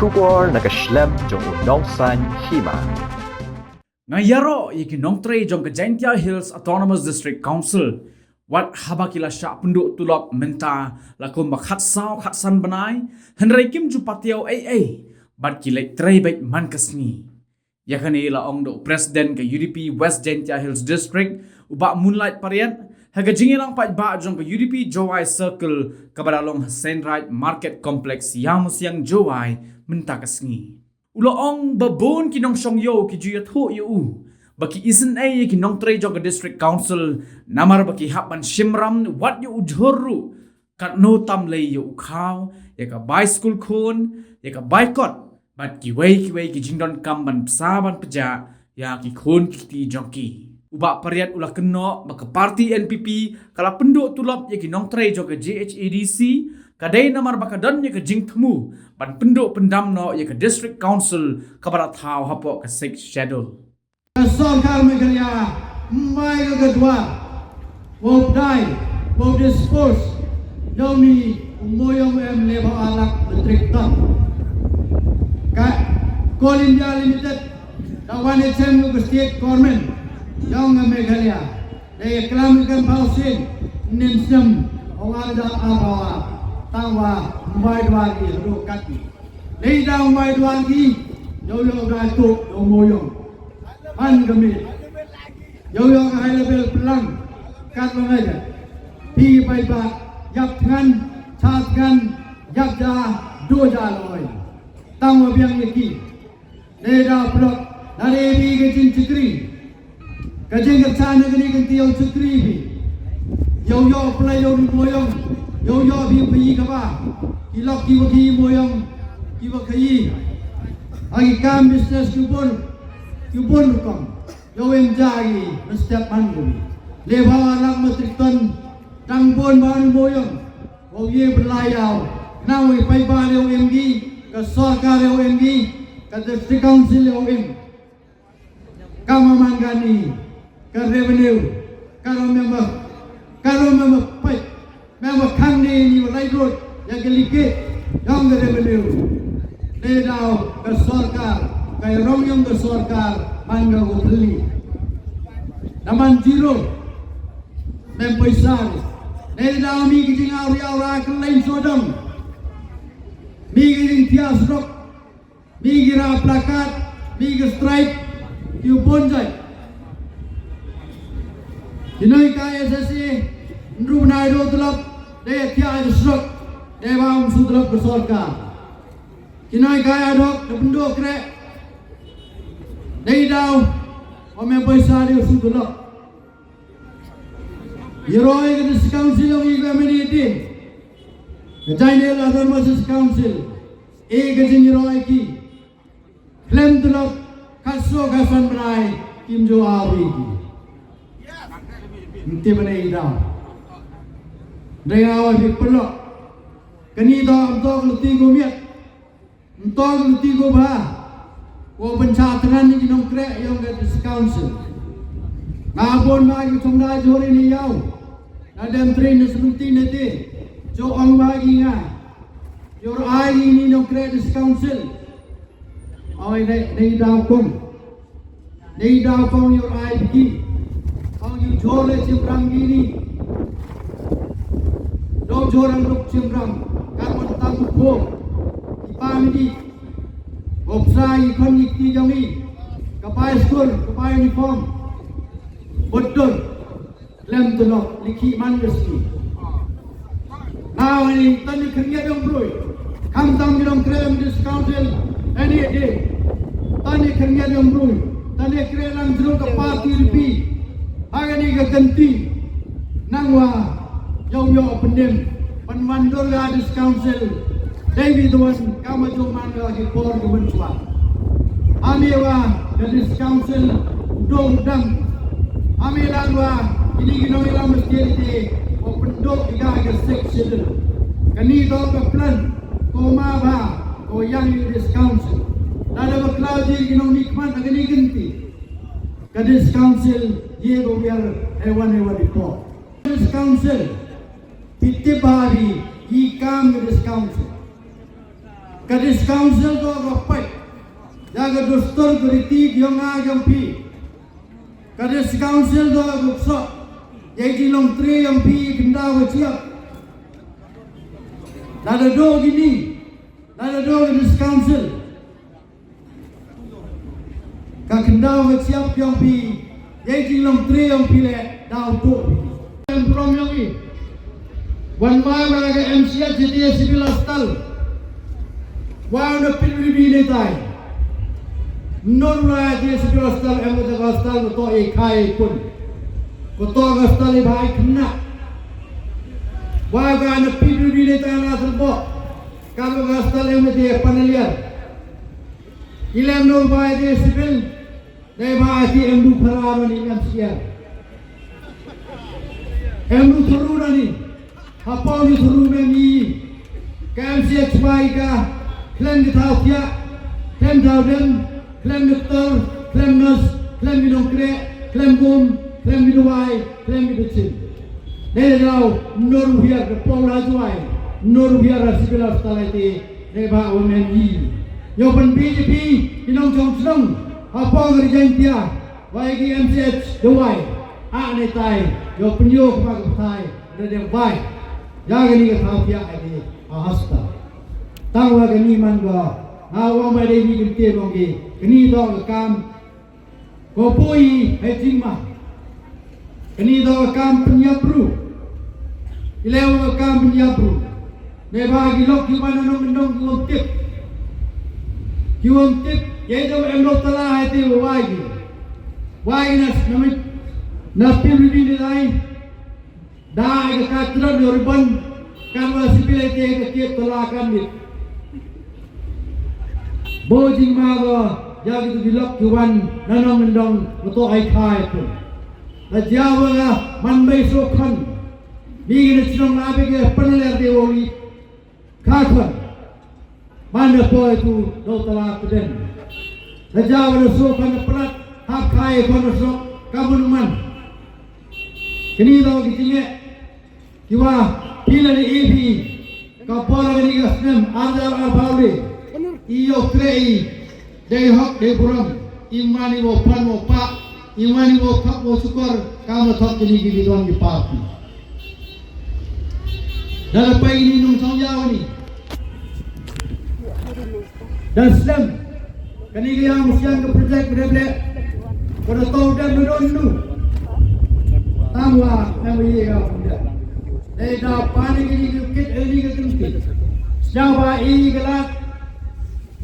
Shubor nakaslem jong Nongsan Hima. Ngayaro iki Nongtrei jong ke Jhadc Hills Autonomous District Council. Wat habakila sya penduk Tulop menta lakum bakhatsau khatsan benai. Henry Kim jupatiau bat kilek trei baik man kesni. Yakani ila ong do presiden ke UDP West Jhadc Hills District ubak moonlight parian. Haga jingilang pat ba jong ke UDP Jowai Circle kepada long Senrite Market Complex yang musiang Jowai menta kesni. Ulo ong babon kinong syong yo ki juyat ho yu. Baki isen ki Nongtrei jong ke District Council namar baki hapan shimram wat yu ujhoru kat no tam lay yu ukhaw ya ka by school kun ya ka boycott bat ki wei ki jingdon kamban saban peja ya ki kun ki jongki. Ubak pariat ulah keno baka parti NPP kala penduk Tulop ya ki Nongtrei jong ke JHADC kadai namar baka don ya ke Jingpynduh ban penduk Pyndam no ya ke District Council kepada tahu hapok ke 6 schedule. Sorkar megalia mai kedua mau dai mau dispose yomi moyong em leba alak betriktam ka Kolindia Limited kawan HM state government yang megalia they kelamirkan pausin ninsem orang ada abawa tawa mai dua ki ro kati nei dau mai dua ki yo da tu yo moyong man kami yo high level pelang kat mengaja pi bai ba yap ngan chat ngan yap ja do ja loi tang biang yaki ne da blok dari bi ke cin cikri kajeng kerjaan negeri ganti yo cikri bi yo play yo moyong yo bi kaba ilok ki moyong ki kai agi kam business kubun kong yowem jagi setiap minggu lebawa anak metrikton tangpon bahan boyong ye berlayau nawi paiba yowem gi ke sorkar yowem gi ke district council yowem kama manggani ke revenue kalau memang pai memang kang ni right road yang kelike yang ke revenue ledau ke sorkar kaya rong yang ke sorkar mangga ko beli naman zero nem paisar nei daw mi kijing aura ke lain sodom mi kijing tias rok mi gira plakat mi ke strike yu bonjai dinoi kaya sesi ndru nai do Tulop de tias rok de bang sudrop ke sorkar dinoi kaya dok de bendok rek Nei daw, ome paisa dia sudulok. Yeroi ke District Council yang ibu ameniti. Kejainel Autonomous Council, kejing yeroi ki. Klaim Tulop kaso kasan berai kim jo awi ki. Nanti mana daw. Nei awal pelok. Kani daw untuk lutigo miat, untuk lutigo bah. Ko pencatatan ni Nongtrei yang ke District Council. Ngabon bagi somda jori ni yau. Nadem train seruti nete. Jo ong bagi nga. Yor ai ni Nongtrei District Council. Oi nei daw kong. Nei daw kong yor ai bigi. Ong yu jore simrang gini. Do jorang ruk simrang. Kapon tamu ko. Ipamidi. Opsai ikon ikti jami kapai school kapai uniform betul lem Tulop liki mangeski now ini tani kerja dong bro kam tam dong krem discounted any day tani kerja dong bro tani krelang jero ke parti ripi agani ke ganti nangwa yo pendem panwandor ga discouncil David was kama joman lagi por kebencuan. Amiwa dari council dong dam. Amilangwa ini ginong ilang mesti pendok tiga ke section. Kani dong ke plan koma ba ko yang di council. Nada berkelauji ginong nikmat agani genti. Kadis council ye go biar hewan di por. Kadis council pitibari ikam kadis council. Kadis Council ko rapai. Jaga dostor kuriti gyonga gyompi. Kadis Council ko gukso. Jadi Nongtrei yang pi Pyndam wajib. Nada do gini. Nada do Kadis Council. Kak Pyndam wajib yang pi. Jadi Nongtrei yang pi le dah untuk. Yang prom yang ni. Wan mai bagi MCA jadi civil hospital. Wah nak pilih ni tay. Non lah dia civil hospital, emergency hospital untuk ikai pun. Kotor hospital ni baik kena. Wah nak pilih ni tay nak terbok. Kalau hospital yang dia panelian. Ilam non baik dia civil. Dia baik dia emdu perawan ni MCA. Emdu turun ni. Apa ni turun ni? KMCA cubai kah? Klaim di tahu dia, klaim tahu dem, klaim doktor, klaim nurse, klaim di Nongtrei, klaim gum, klaim di Dubai, klaim di Becin. Dia tahu nur biar kepong rajuai, nur biar civil hospital itu, dia bawa UMNI. Yang pen BJP, di Nongtrei, apa kerjaan dia? Bagi MCH Dubai, ni tay, yang penyok bagi tay, dia baik. Jangan ni tahu dia ini hospital. Tahu agak ni man go, awak mai dei ni kente longi, kini do kam, kopui hejingma, kini do kam penyapru, ilew kam penyapru, nebagi lok kiman nong kiwantip, ye do emlo tala hati wai nas namit, napil ni lain, dah agak katran yorban, kan sipil itu kekip tolakan ni. Bojing mago jadi tu dilok tuan nanong mendong untuk aikai pun. Lajawa lah manbai sokan. Bigi senong nabi ke peneler dewi kakan. Mana po itu do telah peden. Lajawa sokan perat hak kai kono sok kamu numan. Kini do kitinge kiwa pila ni ibi kapora ni gasnem andal arbauli. Iyo krei dari hak dari burung imani wo pan wo pak imani wo kap wo sukor kamu tak jadi giliran di papi dan apa ini nung jauh ni dan Islam kini dia musian ke projek berble pada tahu dan dulu tamwa namanya kau benda dah panik ini kit ini ketinggi siapa ini gelap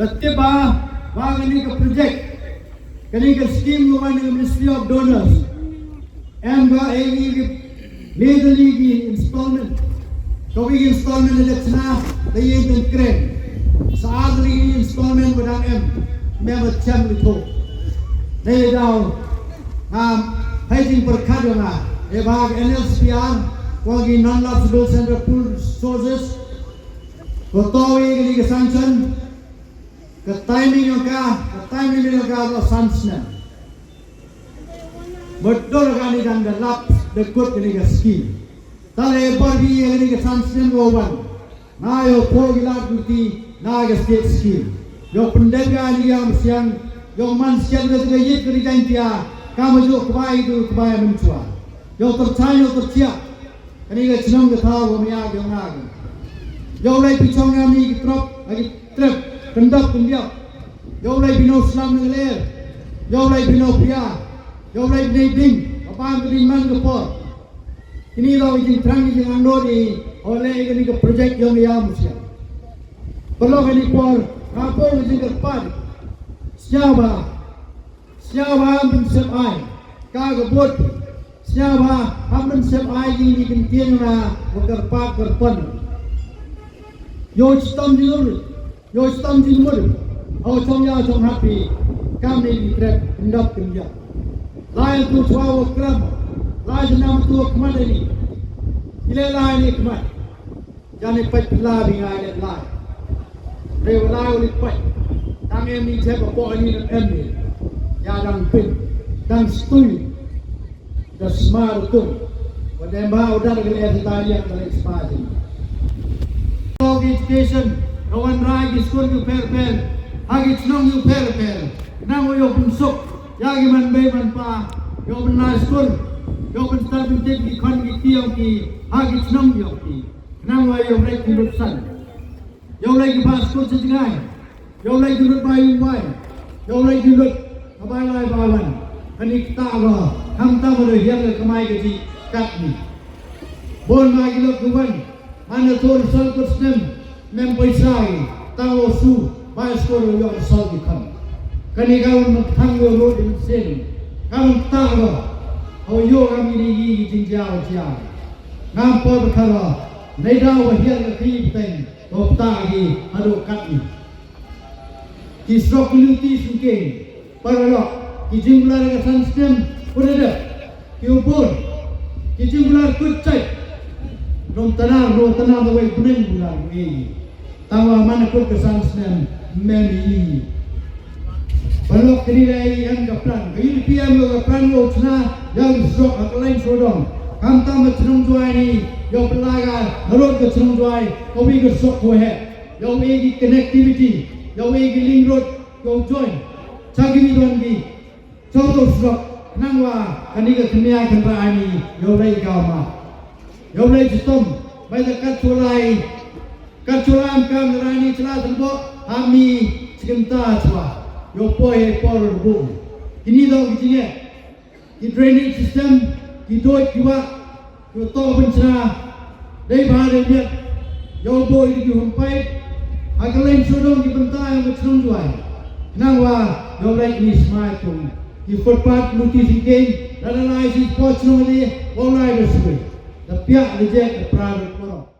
Tiba bang ini ke projek, ini ke scheme luar dengan Ministry of Donors, amba ini ke legally installment, kau ini installment ada cina, dia yang keren, saat ini installment berang memang macam itu, dia tahu, hajing perkara mana, bag NLCR, kau ini non-lapsable center pool sources, kau tahu ini ke sanction. Ke timing yang kah sansnya. Betul kan ini dan lap dekut ini ke ski. Tapi pergi yang ini ke sansnya bawan. Na yo pogilat duti na ke state ski. Yo pendengar ini yang siang yo mansian ke yit ke jantia. Kamu jo kebai itu kebai mencua. Yo tercaya yo terciak. Ini ke senang ke tahu kami yo ngag. Yo lagi picong kami trop lagi trip. Kendak pendiak, jauh lagi bino Islam ngeler, jauh lagi bino pria, jauh lagi berding, apa beriman kepor. Ini tahu izin terang izin ando di oleh ini ke projek yang ia musia. Perlu ini por, apa izin kerpat, siapa mensepai, kagabut, siapa mensepai ini kentian na berkerpat kerpan. Yo sistem dulu. Yo sistem timur, awak cong happy, kami di trap hendak kerja. Lain tu suawa keram, lain nama tu kemat ini, lain ini kemat. Jangan lepas pelah bingai lain. Rewa lain lepas, tang ni siapa bawa ini dan ni, ya dan pin, dan stui, dan smart tu. Pada mbak udah dengan Italian dari smart ini. Education. kawan rai di skor yu per hagi chnong yu per nang yo pensuk yagi man be man pa yo benar skor yo ben starting team ki kon ki tiang ki hagi chnong yo ki nang yo break ki rutsan yo lagi pas skor sejangai yo lagi lut bayu wai yo lagi lut abai lai bawan ani ta lo ham ta mo hiang ke kamai ke ji kat ni bon ma ki lut kuban mana tor sal ko snem mem paisai tawo su bai skor yo sal ki kan kani kaun mak thang yo lo din sen kaun ta lo ho yo kami ni yi jing jiao jia ngam po ka lo nei dau wa hiang ke ki teng to ta gi adu kat ni ki strok luti suke paralo ki jinglar ka san stem purada ki upur ki jinglar kucai rom tanah the way kuning bulan ni tawa mana kut ka san stem meni balok kini lai yang ka plan ki PM ka plan wo chna yang strok ka lain sodong kam tam chnong juai ni yo pelaga harot ka chnong juai ko wi ka sok ko he yo wi connectivity yo egi link road yo join chagi mi don gi chodo srok nangwa kani ka khmia kan ra ani yo lai ga ma yo lai jitom bai da kat chulam kam rani chla thambo ami chimta chwa yo poe por bu kini do gi tinge ki drainage system ki doi kiwa yo to benchna dei ba de net yo boy gi humpai agalain sodong di bentai yang bercenung juai nangwa dorai ni smart tum di footpath luti sikeng dan lain si pochnong ni walai bersui the piak reject the private world